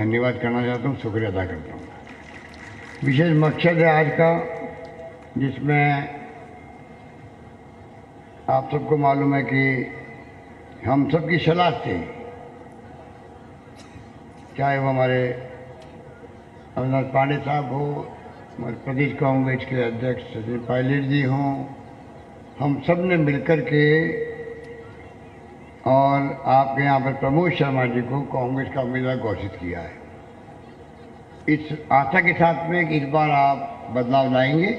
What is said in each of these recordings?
धन्यवाद करना चाहता हूँ, शुक्रिया अदा करता हूँ। विशेष मकसद है आज का, जिसमें आप सबको मालूम है कि हम सबकी सलाह से, चाहे वो हमारे अविनाश पांडे साहब हो, हमारे प्रदेश कांग्रेस के अध्यक्ष सचिन पायलट जी हों, हम सब ने मिलकर के और आपके यहाँ पर प्रमोद शर्मा जी को कांग्रेस का उम्मीदवार घोषित किया है, इस आशा के साथ में कि इस बार आप बदलाव लाएंगे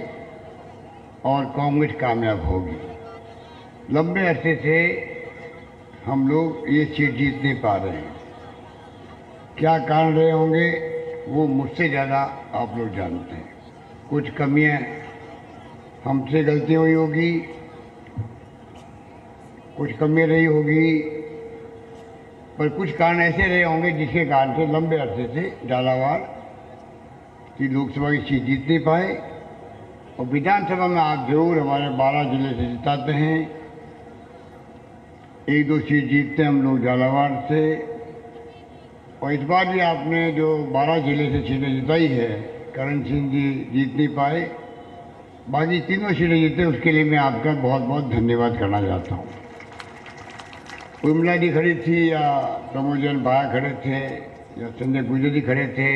और कांग्रेस कामयाब होगी। लंबे अरसे से हम लोग ये सीट जीत नहीं पा रहे हैं। क्या कारण रहे होंगे वो मुझसे ज़्यादा आप लोग जानते हैं। कुछ कमियां हमसे गलती हुई होगी, कुछ कमियां रही होगी, पर कुछ कारण ऐसे रहे होंगे जिसके कारण से लंबे अरसे से झालावाड़ की लोकसभा की सीट जीत नहीं पाए। और विधानसभा में आप जरूर हमारे 12 जिले से जिताते हैं, 1-2 सीट जीतते हैं हम लोग झालावाड़ से। और इस बार भी आपने जो 12 जिले से सीटें जिताई है, करण सिंह जी जीत नहीं पाए, बाकी तीनों सीटें जीते, उसके लिए मैं आपका बहुत बहुत धन्यवाद करना चाहता हूँ। उर्मिला जी खड़ी थी, या प्रमोद भाया खड़े थे, या संजय गुर्जर जी खड़े थे,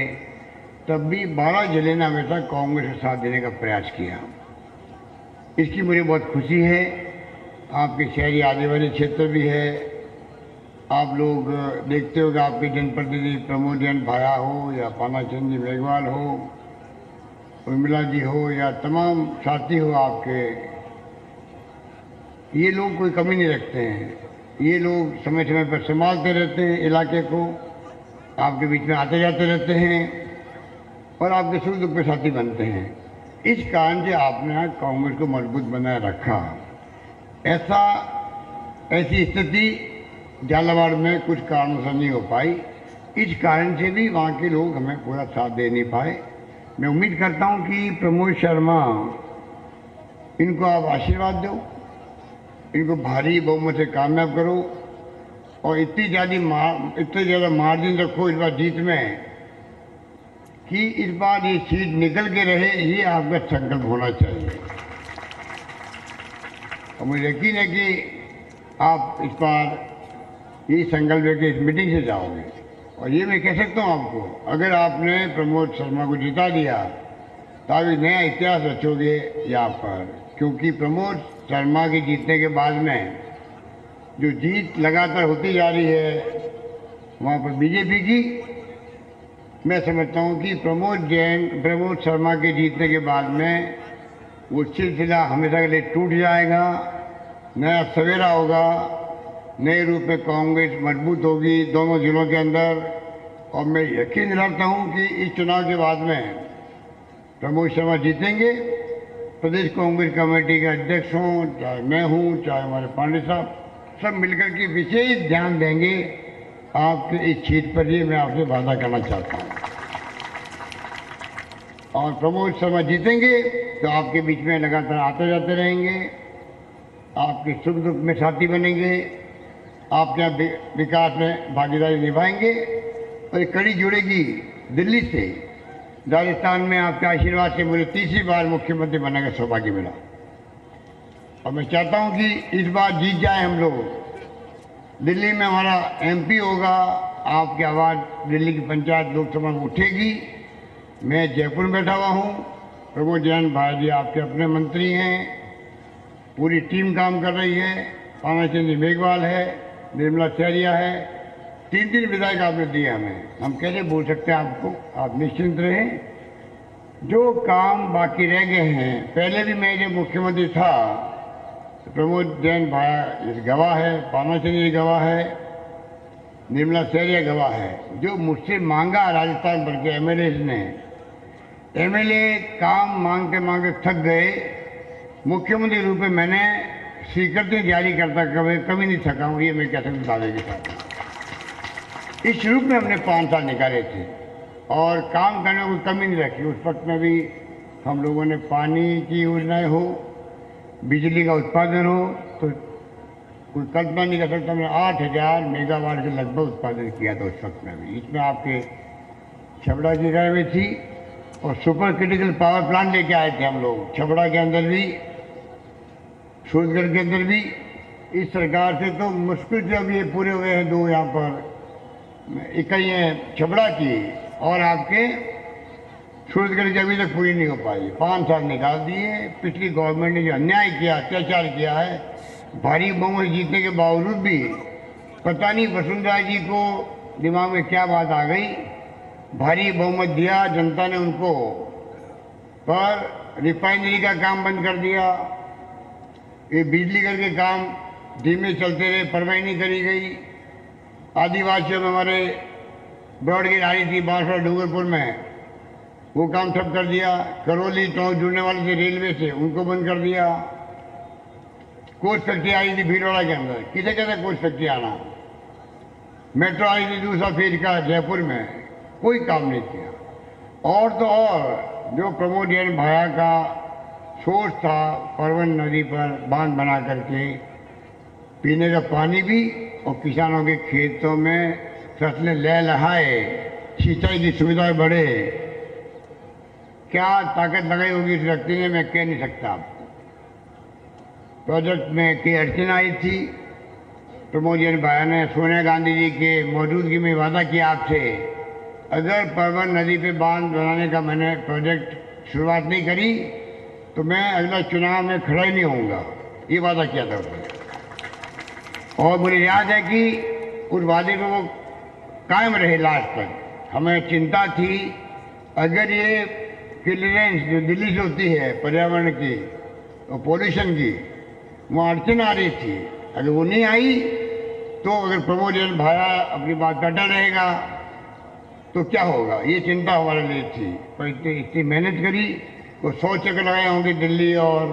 तब भी 12 जिले ने हमेशा कांग्रेस का साथ देने का प्रयास किया। इसकी मुझे बहुत खुशी है। आपके शहरी आदिवासी क्षेत्र भी है, आप लोग देखते हो कि आपके जनप्रतिनिधि प्रमोद भाया हो, या पानाचंद जी मेघवाल हो, उर्मिला जी हो, या तमाम साथी हो आपके, ये लोग कोई कमी नहीं रखते हैं। ये लोग समय समय पर संभालते रहते हैं इलाके को, आपके बीच में आते जाते रहते हैं और आपके सुख दुख पे साथी बनते हैं। इस कारण से आपने कांग्रेस को मजबूत बनाए रखा। ऐसी स्थिति झालावाड़ में कुछ कारणों से नहीं हो पाई, इस कारण से भी वहाँ के लोग हमें पूरा साथ दे नहीं पाए। मैं उम्मीद करता हूँ कि प्रमोद शर्मा, इनको आप आशीर्वाद दो, इनको भारी बहुमत से कामयाब करो और इतनी ज़्यादा मार्जिन रखो इस बार जीत में कि इस बार ये सीट निकल के रहे, ये आपका संकल्प होना चाहिए। और मुझे यकीन है कि आप इस बार ये संकल्प लेके इस मीटिंग से जाओगे। और ये मैं कह सकता हूँ आपको, अगर आपने प्रमोद शर्मा को जिता दिया तो आप एक नया इतिहास रचोगे यहाँ पर, क्योंकि प्रमोद शर्मा के जीतने के बाद में जो जीत लगातार होती जा रही है वहाँ पर बीजेपी की, मैं समझता हूँ कि प्रमोद शर्मा के जीतने के बाद में वो सिलसिला हमेशा के लिए टूट जाएगा, नया सवेरा होगा, नए रूप में कांग्रेस मजबूत होगी दोनों जिलों के अंदर। और मैं यकीन दिलाता हूँ कि इस चुनाव के बाद में प्रमोद शर्मा जीतेंगे। प्रदेश कांग्रेस कमेटी के अध्यक्ष हों, चाहे मैं हूँ, चाहे हमारे पांडे साहब, सब मिलकर के विशेष ध्यान देंगे आपके इस सीट पर, ये मैं आपसे वादा करना चाहता हूँ। और प्रमोद शर्मा जीतेंगे तो आपके बीच में लगातार आते जाते रहेंगे, आपके सुख दुख में साथी बनेंगे, आपके यहाँ विकास में भागीदारी निभाएंगे और एक कड़ी जुड़ेगी दिल्ली से। राजस्थान में आपके आशीर्वाद से मुझे तीसरी बार मुख्यमंत्री बनने का सौभाग्य मिला और मैं चाहता हूं कि इस बार जीत जाए हम लोग। दिल्ली में हमारा एमपी होगा, आपकी आवाज़ दिल्ली की पंचायत लोकसभा में उठेगी। मैं जयपुर में बैठा हुआ हूँ, प्रमोद भाई जी आपके अपने मंत्री हैं, पूरी टीम काम कर रही है, पानाचंद जी मेघवाल है, निर्मला सहरिया है, 3 विधायक आपने दिए हमें, हम कैसे बोल सकते हैं आपको। आप निश्चिंत रहें, जो काम बाकी रह गए हैं, पहले भी मैं जब मुख्यमंत्री था प्रमोद भाई गवाह है, पानाचंद जी गवाह है, निर्मला सहरिया गवाह है। जो मुझसे मांगा राजस्थान भर के एमएलए काम मांगते मांगते थक गए, मुख्यमंत्री रूप में मैंने स्वीकृति जारी करता कभी नहीं थका हूँ, ये मैं कह सकता दावे के साथ। इस रूप में हमने 5 साल निकाले थे और काम करने को कमी नहीं रखी। उस वक्त में भी हम लोगों ने पानी की योजनाएं हो, बिजली का उत्पादन हो, तो कोई कल्पना नहीं कर सकता। हमने 8000 मेगावाट के लगभग उत्पादन किया था उस वक्त में भी। इसमें आपके छबड़ा जिला में थी और सुपर क्रिटिकल पावर प्लांट लेके आए थे हम लोग, छबड़ा के अंदर भी, सूरजगढ़ के अंदर भी। इस सरकार से तो मुश्किल से अब ये पूरे हुए हैं 2 यहाँ पर इकाइयाँ छबड़ा की, और आपके सूरजगढ़ की अभी तक पूरी नहीं हो पाई। 5 साल निकाल दिए। पिछली गवर्नमेंट ने जो अन्याय किया, अत्याचार किया है, भारी बहुमत जीतने के बावजूद भी पता नहीं वसुंधरा जी को दिमाग में क्या बात आ गई, भारी बहुमत दिया जनता ने उनको, पर रिफाइनरी का काम बंद कर दिया, ये बिजली घर के काम धीमे चलते रहे, परवाही नहीं करी गई। आदिवासियों में हमारे ब्रॉडगेज आ रही थी बांसवाड़ा डूंगरपुर में, वो काम ठप कर दिया। करौली टोंक जुड़ने वाले थे रेलवे से, उनको बंद कर दिया। कोच फैक्ट्री आई थी भीलवाड़ा के अंदर, किसे कहते कोच फैक्ट्री आना। मेट्रो आई थी दूसरा फेज का जयपुर में, कोई काम नहीं किया। और तो और जो प्रमोद जैन भाया का सोच था परवन नदी पर बांध बना करके पीने का पानी भी और किसानों के खेतों में फसलें लहलहाए, सिंचाई की सुविधाएं बढ़े, क्या ताकत लगाई होगी इस व्यक्ति ने, मैं कह नहीं सकता आपको। प्रोजेक्ट में कई अड़चन आई थी। प्रमोद जैन भाया ने सोनिया गांधी जी के मौजूदगी में वादा किया आपसे, अगर परवन नदी पे बांध बनाने का मैंने प्रोजेक्ट शुरुआत नहीं करी तो मैं अगला चुनाव में खड़ा ही नहीं होऊंगा, ये वादा किया था उसने। और मुझे याद है कि उस वादे पे वो कायम रहे लास्ट तक। हमें चिंता थी अगर ये क्लियरेंस जो दिल्ली से होती है पर्यावरण की और पोल्यूशन की, वहाँ अड़चन आ रही थी, अगर वो नहीं आई तो अगर प्रमोद जैन भाया अपनी बात पर अटल रहेगा तो क्या होगा, ये चिंता हमारे लिए थी। पर इतनी मेहनत करी, वो 100 चक्कर लगाए होंगे दिल्ली और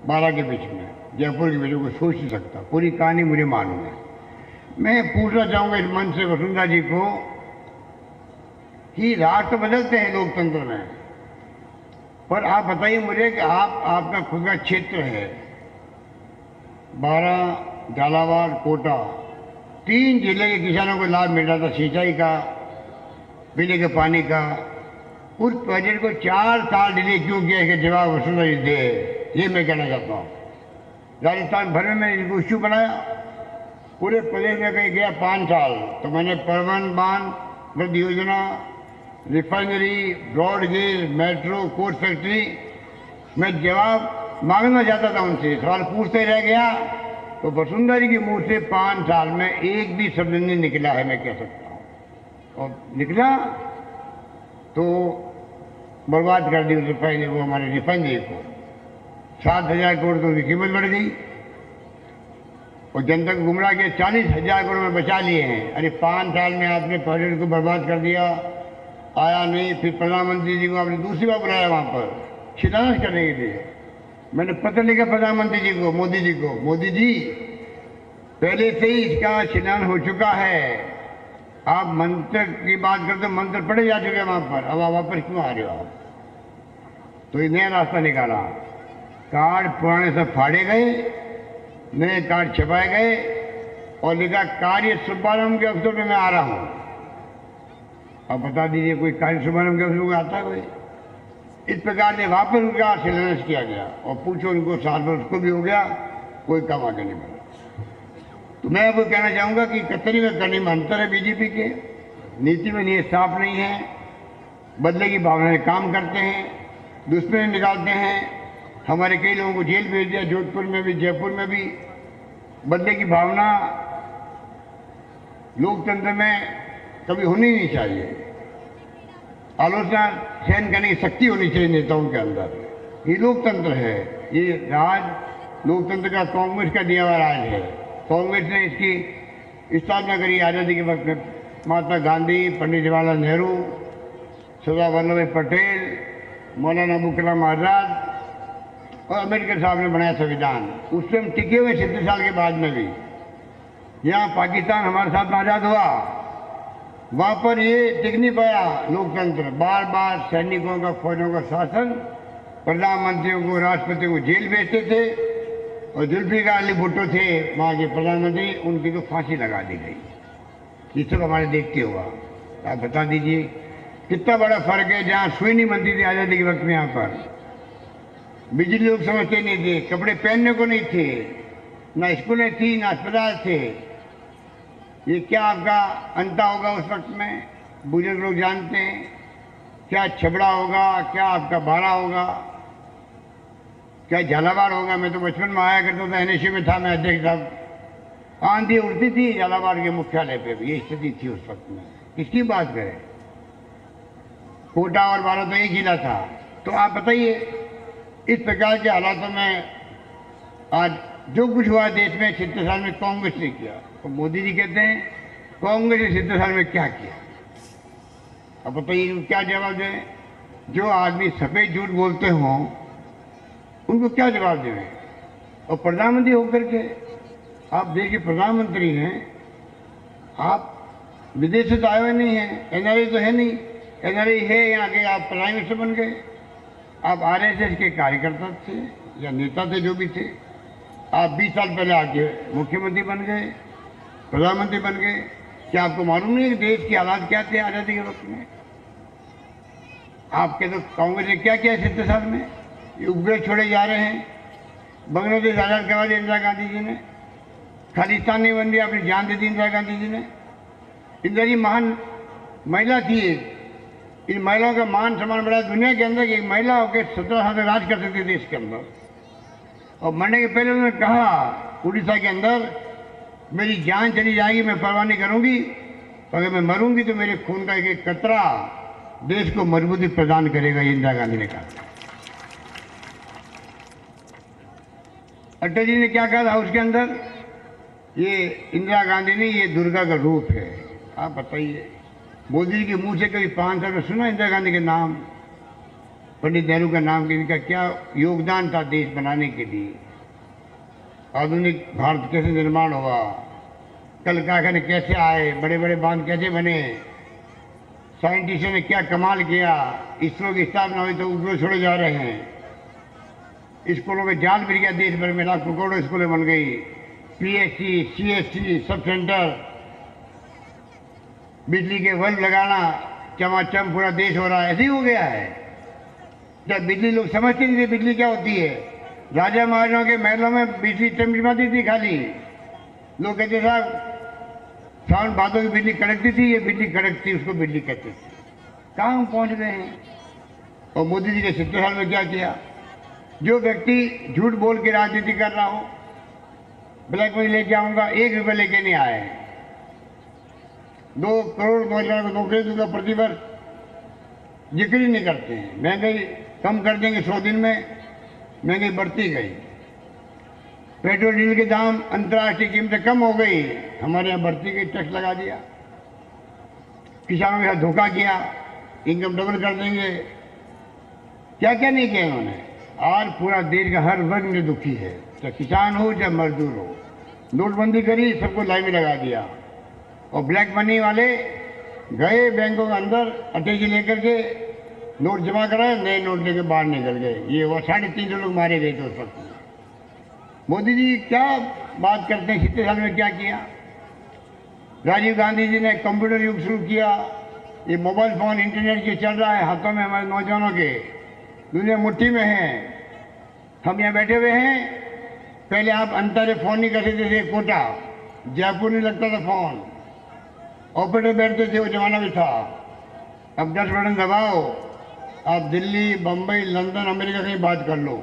12 के बीच में, जयपुर के बीच में, कोई सोच नहीं सकता। पूरी कहानी मुझे मालूम है। मैं पूछना चाहूँगा इस मंच से वसुंधरा जी को कि राष्ट्र बदलते हैं लोकतंत्र में, पर आप बताइए मुझे कि आपका खुद का क्षेत्र है 12, झालावाड़, कोटा, 3 जिले के किसानों को लाभ मिल रहा था सिंचाई का, पीने के पानी का। उस प्रोजेक्ट को 4 साल डिले क्यों किया, इसका जवाब वसुंधरा जी दे, ये मैं कहना चाहता हूँ। राजस्थान भर में मैंने इनको इश्यू बनाया, पूरे प्रदेश में कहीं गया 5 साल, तो मैंने परवन बांध, वृद्ध योजना, refinery, broad gauge, metro, coach factory, मैं जवाब मांगना चाहता था उनसे, सवाल पूछते रह गया। तो वसुंधरा जी के मुंह से 5 साल में एक भी शब्द नहीं निकला है, मैं कह सकता हूँ। और निकला तो बर्बाद कर दी उस रिफाइनरी, वो हमारे रिफाइनरी को 7,000 करोड़ तो उसकी कीमत बढ़ गई और जनता को गुमराह किया। 40,000 करोड़ में बचा लिए हैं। अरे 5 साल में आपने प्रोजेक्ट को बर्बाद कर दिया, आया नहीं। फिर प्रधानमंत्री जी को आपने दूसरी बार बुलाया वहाँ पर शिलान्यास करने के लिए। मैंने पत्र लिखा प्रधानमंत्री जी को, मोदी जी को, मोदी जी पहले से ही इसका शिलान्यास हो चुका है, आप मंत्र की बात करते, मंत्र पढ़े जा चुके हैं वहाँ पर, अब आप वापस क्यों आ रहे हो आप। तो ये नया रास्ता निकाला, कार्ड पुराने सब फाड़े गए, नए कार्ड छपाए गए और लिखा कार्य शुभारंभ के अवसर में मैं आ रहा हूँ। अब बता दीजिए कोई कार्य शुभारंभ के अवसर में आता है कोई? इस प्रकार से वापस उनका शिलान्यास किया गया और पूछो उनको 7 वर्ष को भी हो गया, कोई काम आगे नहीं बढ़ा। तो मैं अब कहना चाहूँगा कि कतरी में करने में अंतर है बीजेपी के, नीति में नीयत साफ नहीं है, बदले की भावना से काम करते हैं, दुश्मनी निकालते हैं। हमारे कई लोगों को जेल भेज दिया, जोधपुर में भी, जयपुर में भी। बदले की भावना लोकतंत्र में कभी होनी नहीं चाहिए। आलोचना सहन करने की शक्ति होनी चाहिए नेताओं के अंदर। ये लोकतंत्र है, ये राज लोकतंत्र का कांग्रेस का दिया हुआ राज है। कांग्रेस ने इसकी स्थापना करी आज़ादी के वक्त में। महात्मा गांधी, पंडित जवाहरलाल नेहरू, सरदार वल्लभ भाई पटेल, मौलाना अबुल कलाम आज़ाद और अम्बेडकर साहब ने बनाया संविधान। उससे हम टिके हुए 70 साल के बाद में भी। यहाँ पाकिस्तान हमारे साथ आज़ाद हुआ, वहाँ पर ये टिक नहीं पाया लोकतंत्र। बार बार सैनिकों का, फौजों का शासन, प्रधानमंत्रियों को, राष्ट्रपतियों को जेल भेजते थे। और जुल्फिकार अली भुट्टो थे वहाँ के प्रधानमंत्री, उनकी तो फांसी लगा दी गई। ये सब हमारे देखते हुआ। आप बता दीजिए कितना बड़ा फर्क है। जहाँ सुई नहीं बनती थी आज़ादी के वक्त में, यहाँ पर बिजली लोग समझते नहीं थे, कपड़े पहनने को नहीं थे, ना स्कूलें थी ना अस्पताल थे। ये क्या आपका अंता होगा उस वक्त में, बुजुर्ग लोग जानते हैं। क्या छबड़ा होगा, क्या आपका बाड़ा होगा, क्या झालावाड़ होगा। मैं तो बचपन में आया करता था, एनएसयू में था मैं अध्यक्ष साहब। आंधी उड़ती थी झालावाड़ के मुख्यालय पे भी, ये स्थिति थी उस वक्त में। किसकी बात करें, कोटा और बाड़ा तो एक जिला था। तो आप बताइए, इस प्रकार के हालातों में आज जो कुछ हुआ देश में 70 साल में कांग्रेस ने किया। तो मोदी जी कहते हैं कांग्रेस ने 70 साल में क्या किया। अब बताइए क्या जवाब दें। जो आदमी सफेद झूठ बोलते हों उनको क्या जवाब दें। और प्रधानमंत्री होकर के आप देश के प्रधानमंत्री हैं, आप विदेश से तो आए हुए नहीं हैं, एनआरआई तो है नहीं। एनआरआई है यहाँ के, आप प्राइम मिनिस्टर बन गए। आप आरएसएस के कार्यकर्ता थे या नेता थे, जो भी थे। आप 20 साल पहले आके मुख्यमंत्री बन गए, प्रधानमंत्री बन गए। क्या आपको मालूम नहीं है कि देश के हालात क्या थे आज़ादी के वक्त में। आपके तो कांग्रेस ने क्या किया 70 साल में। ये उपग्रह छोड़े जा रहे हैं। बांग्लादेश आज़ाद करवा दिया इंदिरा गांधी जी ने, खालिस्तान नहीं बन दिया, अपनी जान दे दी इंदिरा गांधी जी ने। इंदिरा जी महान महिला थी। इन महिलाओं का मान सम्मान बढ़ा दुनिया के अंदर। एक महिला होकर 17 साल तक राज कर सकती थी देश के अंदर। और मरने के पहले उन्होंने कहा उड़ीसा के अंदर, मेरी जान चली जाएगी मैं परवाह नहीं करूंगी, अगर मैं मरूंगी तो मेरे खून का एक एक कतरा देश को मजबूती प्रदान करेगा, ये इंदिरा गांधी ने कहा। अटल जी ने क्या कहा था उसके अंदर, ये इंदिरा गांधी नहीं, ये दुर्गा का रूप है। आप बताइए, मोदी जी के मुंह से कभी 5 साल में सुना इंदिरा गांधी के नाम, पंडित नेहरू का नाम, इनका क्या योगदान था देश बनाने के लिए। आधुनिक भारत कैसे निर्माण हुआ, कल कारखाने कैसे आए, बड़े बड़े बांध कैसे बने, साइंटिस्टों ने क्या कमाल किया। इसरो की स्थापना हुई तो उपग्रह छोड़े जा रहे हैं। स्कूलों में जाल बिक गया देश भर में, लाखों करोड़ों स्कूलें बन गई। पीएचसी, सीएससी, सब सेंटर, बिजली के बल्ब लगाना चमाचम, पूरा देश हो रहा है। ऐसे ही हो गया है। जब बिजली लोग समझते नहीं थे बिजली क्या होती है। राजा महाराजाओं के महलों में बिजली टिमटिमाती थी खाली। लोग कहते साहब सावन भादों की बिजली कड़कती थी, ये बिजली कड़कती, उसको बिजली कहते थे। कहाँ हम पहुँच गए हैं। और मोदी जी के 70 साल में क्या किया। जो व्यक्ति झूठ बोल के राजनीति कर रहा हो, ब्लैक मनी लेके आऊँगा, 1 रुपये लेके नहीं आए, 2 करोड़ नौजवानों को नौकरी दूंगा प्रतिवर्ष, जिक्र ही नहीं करते हैं। महंगाई कम कर देंगे 100 दिन में, महंगाई बढ़ती गई। पेट्रोल डीजल के दाम, अंतर्राष्ट्रीय कीमतें कम हो गई, हमारे यहाँ बढ़ती गई, टैक्स लगा दिया। किसानों के साथ धोखा किया, इनकम डबल कर देंगे। क्या क्या नहीं किया इन्होंने। आज पूरा देश का हर वर्ग में दुखी है, चाहे किसान हो चाहे मजदूर हो। नोटबंदी करी, सबको लाइन में लगा दिया। और ब्लैक मनी वाले गए बैंकों के अंदर, अटैची लेकर के नोट जमा कराए, नए नोट लेकर बाहर निकल गए। ये हुआ 350 लोग मारे गए थे उस वक्त। मोदी जी क्या बात करते हैं, 70 साल में क्या किया। राजीव गांधी जी ने कंप्यूटर युग शुरू किया। ये मोबाइल फोन इंटरनेट जो चल रहा है हाथों में हमारे नौजवानों के, दुनिया मुट्ठी में है। हम यहाँ बैठे हुए हैं, पहले आप अंतर फोन नहीं कर सकते थे। कोटा जयपुर नहीं लगता था फोन, ऑपरेटर बैठते थे, वो जमाना भी था। अब 10 बटन दबाओ, आप दिल्ली, बम्बई, लंदन, अमेरिका कहीं बात कर लो।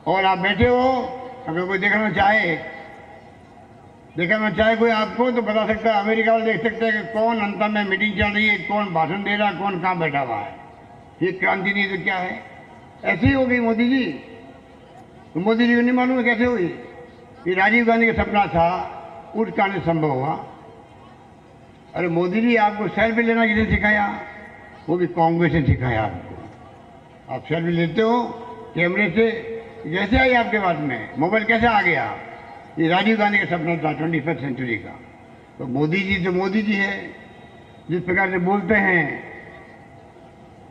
और आप बैठे हो, अगर कोई देखना चाहे कोई आपको, तो बता सकता है। अमेरिका वाले देख सकते हैं कि कौन अंतर में मीटिंग चल रही है, कौन भाषण दे रहा है, कौन कहाँ बैठा हुआ है। ये क्रांति नहीं तो क्या है। ऐसी ही हो गई मोदी जी। तो मोदी जी को नहीं मालूम कैसे हुई। ये राजीव गांधी का सपना था, उस कारण संभव हुआ। अरे मोदी जी, आपको सेल्फी लेना किसने सिखाया। वो भी कांग्रेस ने सिखाया आपको। आप सेल्फी लेते हो कैमरे से, कैसे आई आपके पास में मोबाइल, कैसे आ गया। ये राजीव गांधी का सपना था 21वीं सेंचुरी का। तो मोदी जी है। जिस प्रकार से बोलते हैं,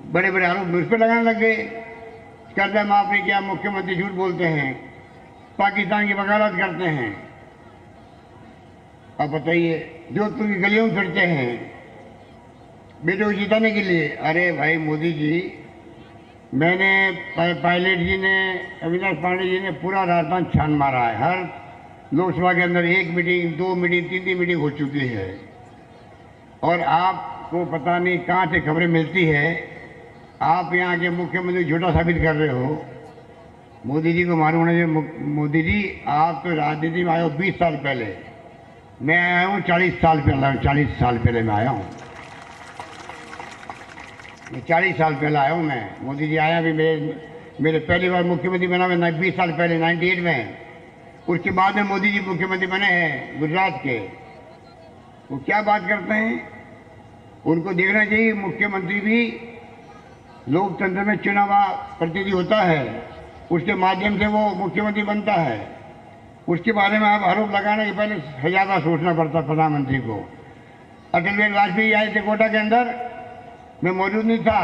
बड़े बड़े आरोप मुझ पर लगाने लग गए। कर्जा माफ नहीं किया, मुख्यमंत्री झूठ बोलते हैं, पाकिस्तान की वकालत करते हैं। अब बताइए, जोधपुर की गलियों में फिरते हैं, बेटे को जिताने के लिए। अरे भाई मोदी जी, मैंने पायलट जी ने, अविनाश पांडे जी ने पूरा राजस्थान छान मारा है। हर लोकसभा के अंदर 1 मीटिंग, 2 मीटिंग, 3 मीटिंग हो चुकी है। और आपको पता नहीं कहाँ से खबरें मिलती है। आप यहाँ के मुख्यमंत्री झूठा साबित कर रहे हो। मोदी जी को मालूम होना चाहिए। मोदी जी, आप तो राजनीति में आए हो 20 साल पहले, मैं आया हूँ 40 साल पहले। 40 साल पहले मैं आया हूँ। 40 साल पहले आया हूँ मैं। मोदी जी आया भी मेरे पहली बार मुख्यमंत्री बना मैं 20 साल पहले 98 में। उसके बाद में मोदी जी मुख्यमंत्री बने हैं गुजरात के। वो क्या बात करते हैं, उनको देखना चाहिए। मुख्यमंत्री भी लोकतंत्र में चुनाव प्रतिनिधि होता है, उसके माध्यम से वो मुख्यमंत्री बनता है। उसके बारे में आप आरोप लगाने के पहले ज़्यादा सोचना पड़ता प्रधानमंत्री को। अटल बिहारी वाजपेयी आए थे कोटा के अंदर, मैं मौजूद नहीं था,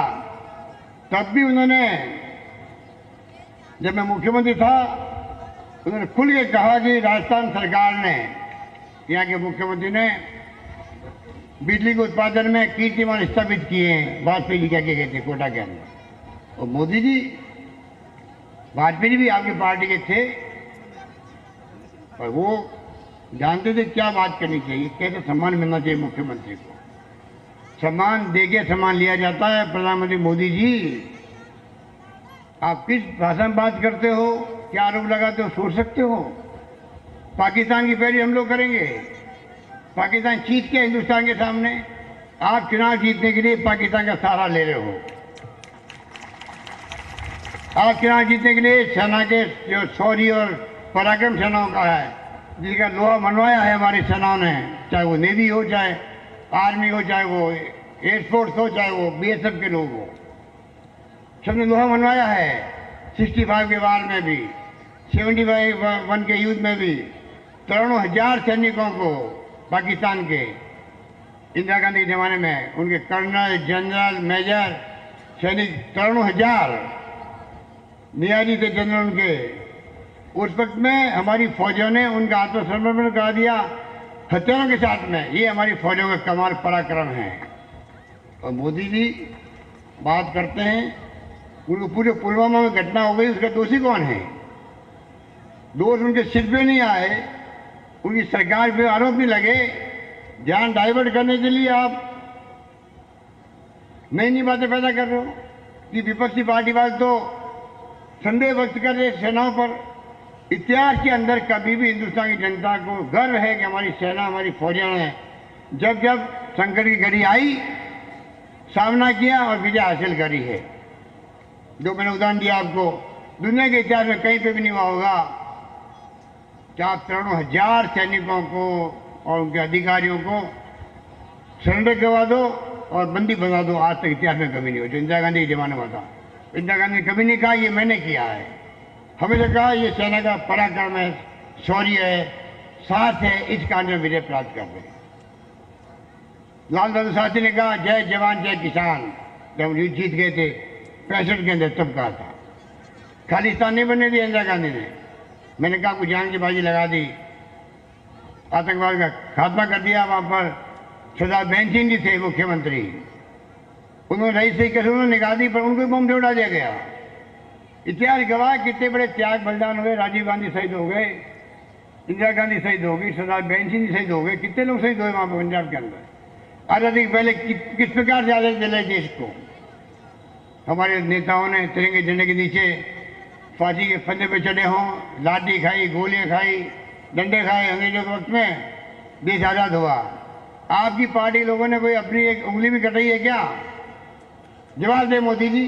तब भी उन्होंने, जब मैं मुख्यमंत्री था, उन्होंने खुल के कहा कि राजस्थान सरकार ने, यहाँ के मुख्यमंत्री ने बिजली के उत्पादन में कीर्तिमान स्थापित किए हैं। वाजपेयी जी क्या गए थे कोटा के अंदर। और मोदी जी, वाजपेयी जी भी आपकी पार्टी के थे, और वो जानते थे क्या बात करनी चाहिए, कैसे सम्मान मिलना चाहिए मुख्यमंत्री को। सम्मान देके सम्मान लिया जाता है। प्रधानमंत्री मोदी जी, आप किस भाषा में बात करते हो, क्या आरोप लगाते हो, सोच सकते हो। पाकिस्तान की पैरवी हम लोग करेंगे। पाकिस्तान जीत के हिंदुस्तान के सामने, आप चुनाव जीतने के लिए पाकिस्तान का सहारा ले रहे हो। आप चुनाव जीतने के लिए सेना के जो शौर्य और पराक्रम सेनाओं का है, जिसका लोहा मनवाया है हमारी सेनाओं ने, चाहे वो नेवी हो, चाहे आर्मी हो, चाहे वो एयरफोर्स हो, चाहे वो BSF के लोग हो, सबने लोहा मनवाया है। 65 के वार में भी, 71 के युद्ध में भी, करोड़ों हजार सैनिकों को पाकिस्तान के, इंदिरा गांधी के जमाने में उनके कर्नल, जनरल, मेजर, सैनिक करोड़ों हजार नियाजी थे जनरल उनके। उस वक्त में हमारी फौजों ने उनका आत्मसमर्पण करा दिया हथियारों के साथ में। ये हमारी फौजों का कमाल पराक्रम है। और मोदी जी बात करते हैं, उनको पूरे पुलवामा में घटना हो गई, उसका दोषी कौन है? दोष उनके सिर पे नहीं आए, उनकी सरकार पे आरोप नहीं लगे। ध्यान डाइवर्ट करने के लिए आप नई नई बातें पैदा कर रहे हो कि विपक्षी पार्टी वाले तो संदेह व्यक्त कर रहे सेनाओं पर। इतिहास के अंदर कभी भी हिंदुस्तान की जनता को गर्व है कि हमारी सेना, हमारी फौजियों ने जब जब संकट की घड़ी आई, सामना किया और विजय हासिल करी है। जो मैंने उदाहरण दिया आपको, दुनिया के इतिहास में कहीं पे भी नहीं हुआ होगा कि आप करोड़ों हजार सैनिकों को और उनके अधिकारियों को सरेंडर करवा दो और बंदी बना दो। आज तक इतिहास में कभी नहीं हुआ, जो इंदिरा गांधी के जमाने में था। इंदिरा गांधी ने कभी नहीं कहा ये मैंने किया है, हमेशा कहा ये सेना का पराक्रम है, शौर्य है, साथ है, इस कारण में विजय प्राप्त कर रहे हैं। लाल बहादुर शास्त्री ने कहा जय जवान जय किसान, जब हम युद्ध जीत गए थे 65 के अंदर, तब कहा था। खालिस्तान नहीं बनने दिया इंदिरा गांधी ने। मैंने कहा कुछ जान की बाजी लगा दी, आतंकवाद का खात्मा कर दिया। वहाँ पर सरदार बेंच सिंह जी थे मुख्यमंत्री, उन्होंने रईस से कसौटी निकाल दी, पर उनको बम से उड़ा दिया गया। इतिहास गवाह कितने बड़े त्याग बलिदान हुए। राजीव गांधी शहीद हो गए, इंदिरा गांधी शहीद हो गई, सरदार बेंच सिंह जी शहीद हो गए, कितने लोग शहीद हुए वहाँ पर पंजाब के अंदर। आज़ादी के पहले किस प्रकार से आज़ादी दिलाई देश को। हमारे नेताओं ने तिरंगे झंडे के नीचे फांसी के फंदे पे चढ़े हों, लाठी खाई, गोलियां खाई, डंडे खाए, अंग्रेजों के वक्त में देश आज़ाद हुआ। आपकी पार्टी लोगों ने कोई अपनी एक उंगली भी कटाई है क्या? जवाब दे मोदी जी।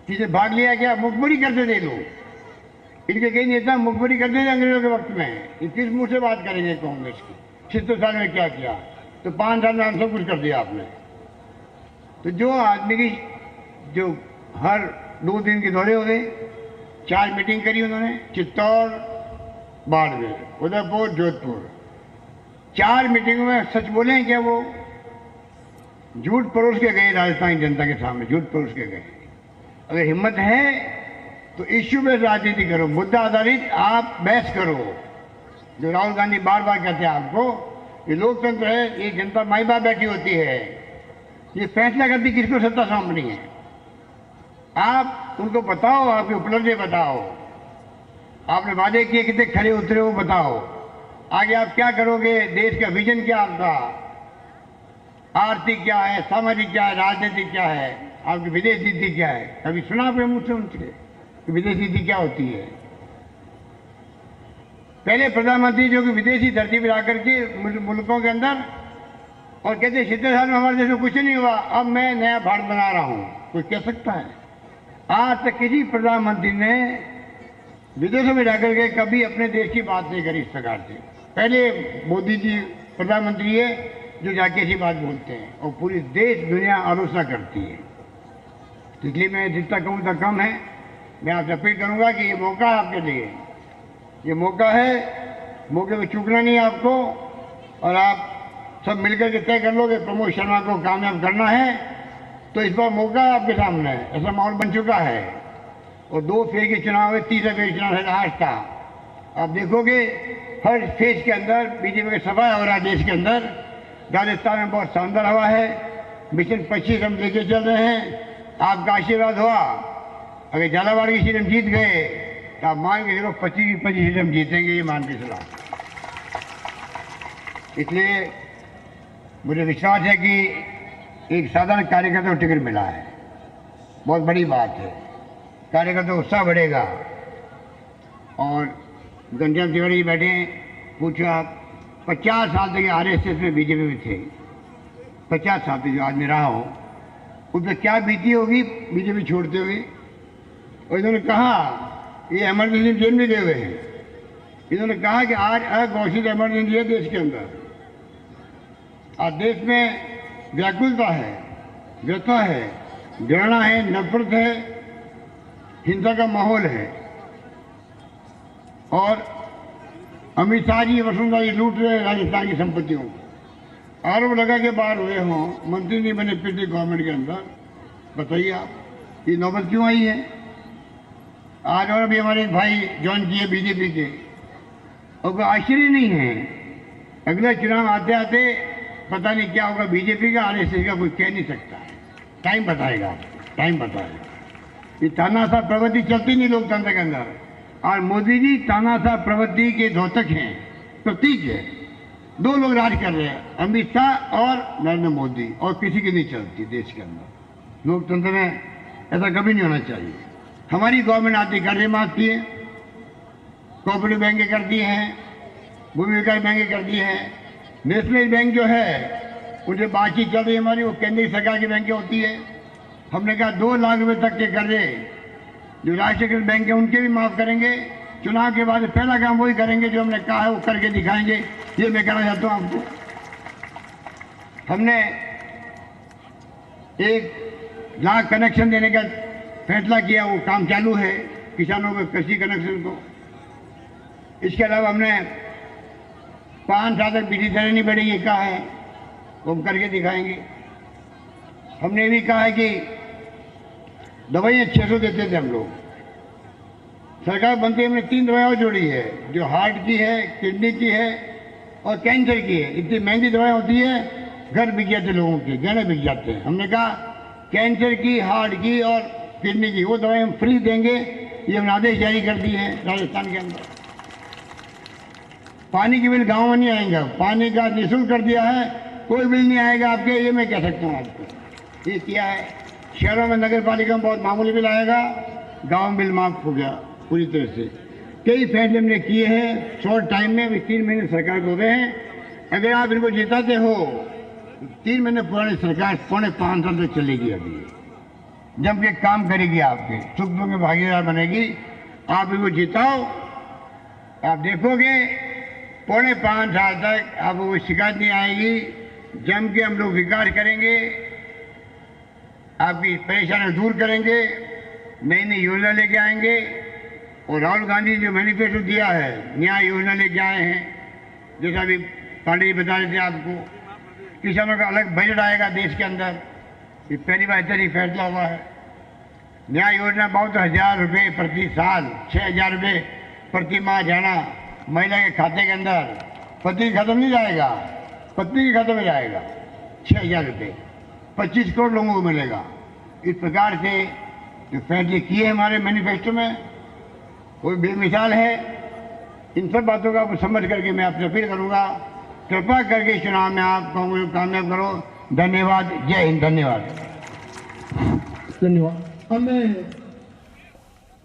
किसे भाग लिया क्या? मुखबरी करते थे लोग, इनके कई नेता मुखबरी करते थे अंग्रेजों के वक्त में। ये किस मुंह से बात करेंगे कांग्रेस की? 76 साल में क्या किया? तो 5 साल में हम सब कुछ कर दिया आपने। तो जो आदमी की जो हर 2 दिन के दौरे हो गए, 4 मीटिंग करी उन्होंने, चित्तौड़, बाड़मेर, उदयपुर, जोधपुर, 4 मीटिंगों में सच बोले हैं क्या? वो झूठ परोस के गए राजस्थान की जनता के सामने, झूठ परोस के गए। अगर हिम्मत है तो इश्यू पे राजनीति करो, मुद्दा आधारित आप बहस करो। जो राहुल गांधी बार बार कहते हैं आपको ये लोकतंत्र है, ये जनता माई बाप बैठी होती है, ये फैसला करती किसको सत्ता सौंपनी है। आप उनको बताओ, आपकी उपलब्धि बताओ, आपने वादे किए कितने खड़े उतरे वो बताओ, आगे आप क्या करोगे, देश का विजन क्या आपका, आर्थिक क्या है, सामाजिक क्या है, राजनीतिक क्या है, आपकी विदेश नीति क्या है। कभी सुना आपने मुझसे उनसे कि विदेश नीति क्या होती है? पहले प्रधानमंत्री जो कि विदेशी धरती पर आकर के मुल्कों के अंदर और कहते 70 साल में हमारे देश में कुछ नहीं हुआ, अब मैं नया भारत बना रहा हूं। कोई कह सकता है? आज तक किसी प्रधानमंत्री ने विदेशों में जाकर के कभी अपने देश की बात नहीं करी इस प्रकार से। पहले मोदी जी प्रधानमंत्री है जो जाके ऐसी बात बोलते हैं और पूरी देश दुनिया आलोचना करती है। इसलिए मैं जितना कहूँ उतना कम है। मैं आपसे अपील करूँगा कि ये मौका है आपके लिए, ये मौका है, मौके में चूकना नहीं है आपको। और आप सब मिलकर के तय कर लो कि प्रमोद शर्मा को कामयाब करना है, तो इस बार मौका आपके सामने है, ऐसा माहौल बन चुका है। और 2 फेज के चुनाव है, तीसरा फेज चुनाव है आज का। आप देखोगे हर फेज के अंदर बीजेपी का सभा हो रहा है देश के अंदर। राजस्थान में बहुत शानदार हवा है, मिशन 25 हम लेके चल रहे हैं। आपका आशीर्वाद हुआ, अगर झालावाड़ की सीट हम जीत गए तो आप मान के चलो 25 सीट हम जीतेंगे, ये मान के चला। इसलिए मुझे विश्वास है कि एक साधारण कार्यकर्ता को टिकट मिला है, बहुत बड़ी बात है। कार्यकर्ता उत्साह बढ़ेगा। और घनश्याम तिवारी जी बैठे, पूछो आप 50 साल तक आरएसएस में बीजेपी में थे, 50 साल तक जो आदमी रहा हो उस पर क्या बीती होगी बीजेपी छोड़ते हुए। और इन्होंने कहा ये इमरजेंसी जेल में गए हुए हैं। इन्होंने कहा कि आज अघोषित इमरजेंसी है देश के अंदर। आज देश में व्याकुलता है, व्यथा है, घृणा है, नफरत है, हिंसा का माहौल है। और अमित शाह जी वसुंधरा जी लूट रहे राजस्थान की संपत्तियों को। आरोप लगा के बाहर हुए हों, मंत्री नहीं बने पिछली गवर्नमेंट के अंदर। बताइए आप ये नौबत क्यों आई है? आज और अभी हमारे भाई ज्वाइन किए बीजेपी के, और कोई आश्चर्य नहीं है। अगला चुनाव आते आते पता नहीं क्या होगा बीजेपी का, आरएसएस का, कोई कह नहीं सकता। टाइम बताएगा, टाइम बताएगा। ये तानाशाह प्रवृत्ति चलती नहीं लोकतंत्र के अंदर। और मोदी जी तानाशाह प्रवृत्ति के द्योतक हैं, प्रतीक है। 2 लोग राज कर रहे हैं, अमित शाह और नरेंद्र मोदी, और किसी की नहीं चलती देश के अंदर। लोकतंत्र में ऐसा कभी नहीं होना चाहिए। हमारी गवर्नमेंट आती कर्जे माफ किए, कोऑपरेटिव बैंकें कर दी हैं, भूमि विकास बैंकें कर दी हैं। नेशनल बैंक जो है उनसे बातचीत चल रही है हमारी, वो केंद्रीय सरकार की बैंकें होती है। हमने कहा 2 लाख रुपए तक के कर्जे जो राष्ट्रीयकृत बैंक है उनके भी माफ करेंगे। चुनाव के बाद पहला काम वही करेंगे जो हमने कहा है, वो करके दिखाएंगे। ये मैं कहना चाहता हूँ आपको। हमने 1 लाख कनेक्शन देने का फैसला किया, वो काम चालू है किसानों को, कृषि कनेक्शन को। इसके अलावा हमने 5 साल तक बिजली दरें नहीं बढ़ेगी कहा है, वो हम करके दिखाएंगे। हमने भी कहा है कि दवाइयाँ 600 देते थे हम लोग, सरकार बनते हमने 3 दवाइयाँ जोड़ी है, जो हार्ट की है, किडनी की है और कैंसर की है। इतनी महंगी दवाएं होती है, घर बिक जाते लोगों के, गहने बिक जाते हैं। हमने कहा कैंसर की, हार्ट की और किडनी की वो दवाएं हम फ्री देंगे। ये हमने आदेश जारी कर दिए हैं राजस्थान के अंदर। पानी की बिल गाँव में नहीं आएंगे, पानी का निःशुल्क कर दिया है, कोई बिल नहीं आएगा आपके, ये मैं कह सकता हूँ आपको। ये किया है। शहरों में नगर पालिका में बहुत मामूली बिल आएगा, गाँव में बिल माफ हो गया पूरी तरह से। कई फैसले हमने किए हैं शॉर्ट टाइम में। अभी 3 महीने सरकार को हो गए हैं। अगर आप इनको जिताते हो 3 महीने पुरानी सरकार 4.5 साल तक चलेगी। अभी जब ये काम करेगी, आपके सुख दुख में भागीदार बनेगी। आप इनको जिताओ, आप देखोगे 4.5 साल तक आपको कोई शिकायत नहीं आएगी। जम के हम लोग विकास करेंगे, आपकी परेशानी दूर करेंगे, नई नई योजना लेके आएंगे। और राहुल गांधी जो मैनिफेस्टो दिया है, न्याय योजना लेके आए हैं, जैसा अभी पांडे जी बता रहे थे आपको। किसानों का अलग बजट आएगा देश के अंदर, ये पहली बार इतना ही फैसला हुआ है। न्याय योजना 52,000 रुपये प्रति साल, 6,000 रुपये प्रति माह जाना महिला के खाते के अंदर। पति खत्म नहीं जाएगा, पत्नी के खाते में जाएगा 6,000 रुपये, 25 करोड़ लोगों को मिलेगा। इस प्रकार से जो फैसले किए हमारे मैनिफेस्टो में कोई बेमिसाल है। इन सब बातों का समझ करके मैं आपसे अपील करूंगा, कृपा करके चुनाव में आप कांग्रेस को कामयाब करो। धन्यवाद। जय हिंद। धन्यवाद। धन्यवाद।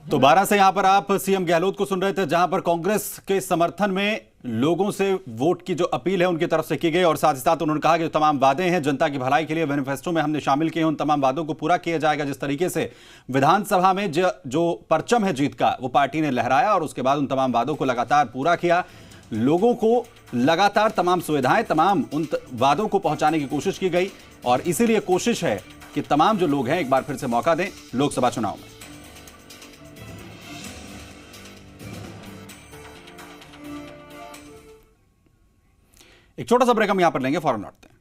तो 12 से यहां पर आप सीएम गहलोत को सुन रहे थे, जहां पर कांग्रेस के समर्थन में लोगों से वोट की जो अपील है उनकी तरफ से की गई, और साथ ही साथ उन्होंने कहा कि जो तमाम वादे हैं जनता की भलाई के लिए मैनिफेस्टो में हमने शामिल किए, उन तमाम वादों को पूरा किया जाएगा। जिस तरीके से विधानसभा में जो परचम है जीत का वो पार्टी ने लहराया और उसके बाद उन तमाम वादों को लगातार पूरा किया, लोगों को लगातार तमाम सुविधाएं, तमाम उन वादों को पहुंचाने की कोशिश की गई, और इसीलिए कोशिश है कि तमाम जो लोग हैं एक बार फिर से मौका दें लोकसभा चुनाव में। एक छोटा सा ब्रेक हम यहां पर लेंगे, फौरन लौटते हैं।